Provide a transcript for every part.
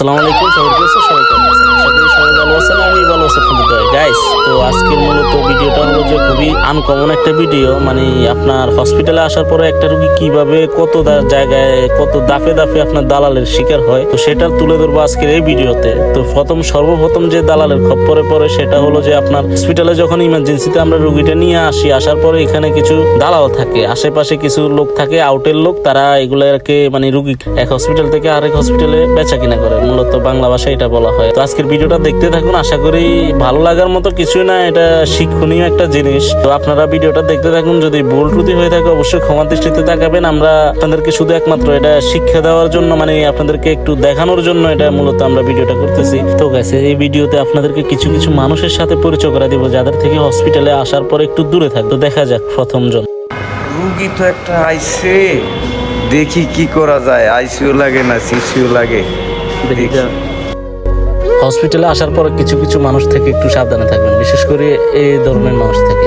আসসালামু আলাইকুম, সবাই কেমন আছেন? আশা করি সবাই ভালো আছেন। আমি ভালো আছি গাইস। তো আজকের মূলত ভিডিওটা হলো যে খুবই আনকমন একটা ভিডিও। মানে আপনার হসপিটালে আসার পরে একটা রোগী কিভাবে কত জায়গায় কত দাফে দাফে আপনার দালালের শিকার হয়, তো সেটা তুলে ধরবো আজকের এই ভিডিওতে। তো সর্বপ্রথম যে দালালের খপ্পরে পড়ে সেটা হলো যে আপনার হসপিটালে যখন ইমার্জেন্সিতে আমরা রোগীটা নিয়ে আসার পরে এখানে কিছু দালাল থাকে, আশেপাশে কিছু লোক থাকে, আউটের লোক, তারা এগুলোকে মানে রোগী এক হসপিটাল থেকে আরেক হসপিটালে বেচা কিনা করে, মূলত বাংলা ভাষায় এটা বলা হয়। তো আজকের ভিডিওটা দেখতে থাকুন, আশা করি ভালো লাগার মতো কিছুই না, এটা শিক্ষণীয় একটা জিনিস। তো আপনারা ভিডিওটা দেখতে থাকুন, যদি ভুল ত্রুটি হয়ে থাকে অবশ্যই ক্ষমা দৃষ্টিতে তাকাবেন। আমরা আপনাদেরকে শুধু একমাত্র এটা শিক্ষা দেওয়ার জন্য, মানে আপনাদেরকে একটু দেখানোর জন্য এটা মূলত আমরা ভিডিওটা করতেছি। তো গাইস, এই ভিডিওতে আপনাদেরকে কিছু কিছু মানুষের সাথে পরিচয় করে দিব যাদের থেকে হসপিটালে আসার পর একটু দূরে থাকতো। দেখা যাক প্রথম জন। রুগী তো একটা আইসে, দেখি কি করা যায়। আইসিইউ লাগে না সিসিইউ লাগে, দেখি। হসপিটালে আসার পর কিছু কিছু মানুষ থেকে একটু সাবধানে থাকবেন, বিশেষ করে এই ধরনের মানুষ থেকে।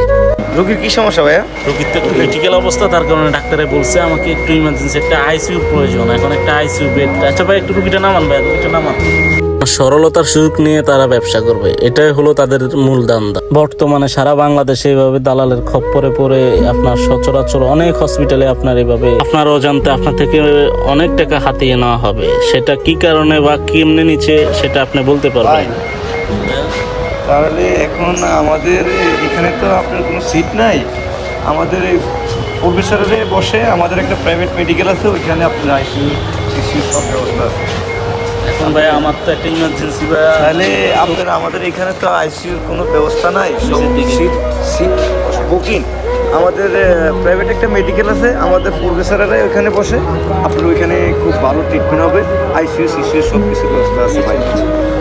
রুগীর কি সমস্যা ভাইয়া? রোগীর তো একটু ক্রিটিক্যাল অবস্থা, তার কারণে ডাক্তারে বলছে আমাকে একটু ইমার্জেন্সি একটা আইসিইউ প্রয়োজন, এখন একটা আইসিইউ বেড। আচ্ছা ভাই, একটু রুগীটা নামান ভাই, রুগীটা নামান। সরলতার সুযোগ নিয়ে তারা ব্যবসা করবে, এটাই হলো তাদের মূল ধান্দা। বর্তমানে সারা বাংলাদেশে এইভাবে দালালের খপ্পরে পড়ে আপনার সচরাচর অনেক হসপিটালে আপনার এইভাবে আপনার অজান্তে আপনার থেকে অনেক টাকা হাতিয়ে নেওয়া হবে। সেটা কি কারণে বা কেমনে নিচ্ছে সেটা আপনি বলতে পারবেন। তাহলে এখন আমাদের এখানে তো আপনার কোনো সিট নাই। আমাদের এই প্রফেসরে বসে আমাদের একটা প্রাইভেট মেডিকেল আছে, ওইখানে আপনার আইসিইউ সিসিইউ সব ব্যবস্থা আছে। এখন ভাই আমার তো একটা ইমার্জেন্সি বা তাহলে আপনার আমাদের এখানে তো আইসিইউর কোনো ব্যবস্থা নাই, সিট বুকিং। আমাদের প্রাইভেট একটা মেডিকেল আছে, আমাদের প্রফেসররা ওইখানে বসে, আপনার ওইখানে খুব ভালো ট্রিটমেন্ট হবে। আইসিইউ সিসিইউ সব কিছু ব্যবস্থা আছে ভাই।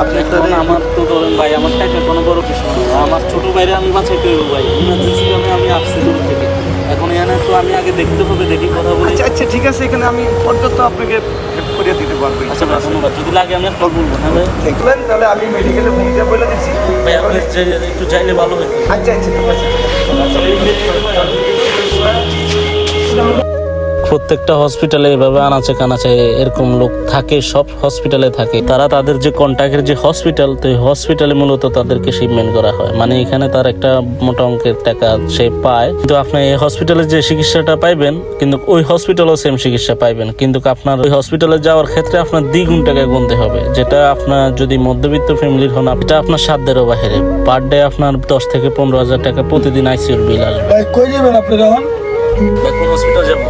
আপনি তাহলে আমার তো ধরেন ভাই, আমার টাকা কোনো বড় কিছু না, আমার ছোট বাইরে আমি বাঁচাইতে হইব ভাই, ইমার্জেন্সি আমি আসছি দূর থেকে। এখন এখানে তো আমি আগে দেখতে হবে, দেখি কথা বলি। আচ্ছা ঠিক আছে, এখানে আমি পর্যন্ত আপনাকে হেল্প করিয়ে দিতে পারবো। আচ্ছা ভাই, ধন্যবাদ। যদি লাগে আমি কল বলবো। হ্যাঁ ভাই, দেখলেন, তাহলে আমি মেডিকেলে ফোন দিয়ে বলে দিচ্ছি ভাই আপনি একটু চাইলে ভালো হতো। আচ্ছা ঠিক আছে। প্রত্যেকটা হসপিটালে এভাবে আনাচে কানাচে এরকম লোক থাকে, সব হসপিটালে থাকে। তারা তাদের যে কন্ট্যাক্টের যে হসপিটাল, তো এই হসপিটালে মূলত তাদেরকে শিপমেন্ট করা হয়। মানে এখানে তার একটা মোটা অঙ্কের টাকা সে পায়, কিন্তু আপনি এই হসপিটালে যে চিকিৎসাটা পাইবেন, কিন্তু ওই হসপিটালও সেম চিকিৎসা পাইবেন, কিন্তু আপনার ওই হসপিটালে যাওয়ার ক্ষেত্রে আপনার দ্বিগুণ টাকা গুনতে হবে, যেটা আপনার যদি মধ্যবিত্ত ফ্যামিলির হন, এটা আপনার সাধ্যেরও বাহিরে। পার ডে আপনার 10 থেকে 15,000 টাকা প্রতিদিন আইসিইউর বিল আসবে। কই যাবেন আপনারা এখন? কোন হসপিটাল যাবো?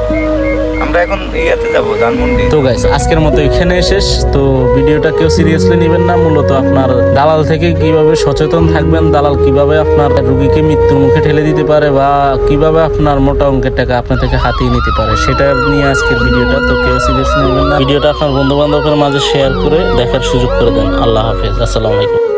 আমরা এখন ইয়াতে যাবো, ধানমন্ডি। তো গাইস, আজকের মতো এখানে শেষ। তো ভিডিওটা কেউ সিরিয়াসলি নেবেন না। মূলত আপনার দালাল থেকে কিভাবে সচেতন থাকবেন, দালাল কিভাবে আপনার রোগীকে মৃত্যুর মুখে ঠেলে দিতে পারে, বা কিভাবে আপনার মোটা অঙ্কের টাকা আপনার থেকে হাতিয়ে নিতে পারে, সেটা নিয়ে আজকের ভিডিওটা। তো কেউ সিরিয়াসলি নেবেন না। ভিডিওটা আপনার বন্ধু বান্ধবের মাঝে শেয়ার করে দেখার সুযোগ করে দেন। আল্লাহ হাফেজ, আসসালামু আলাইকুম।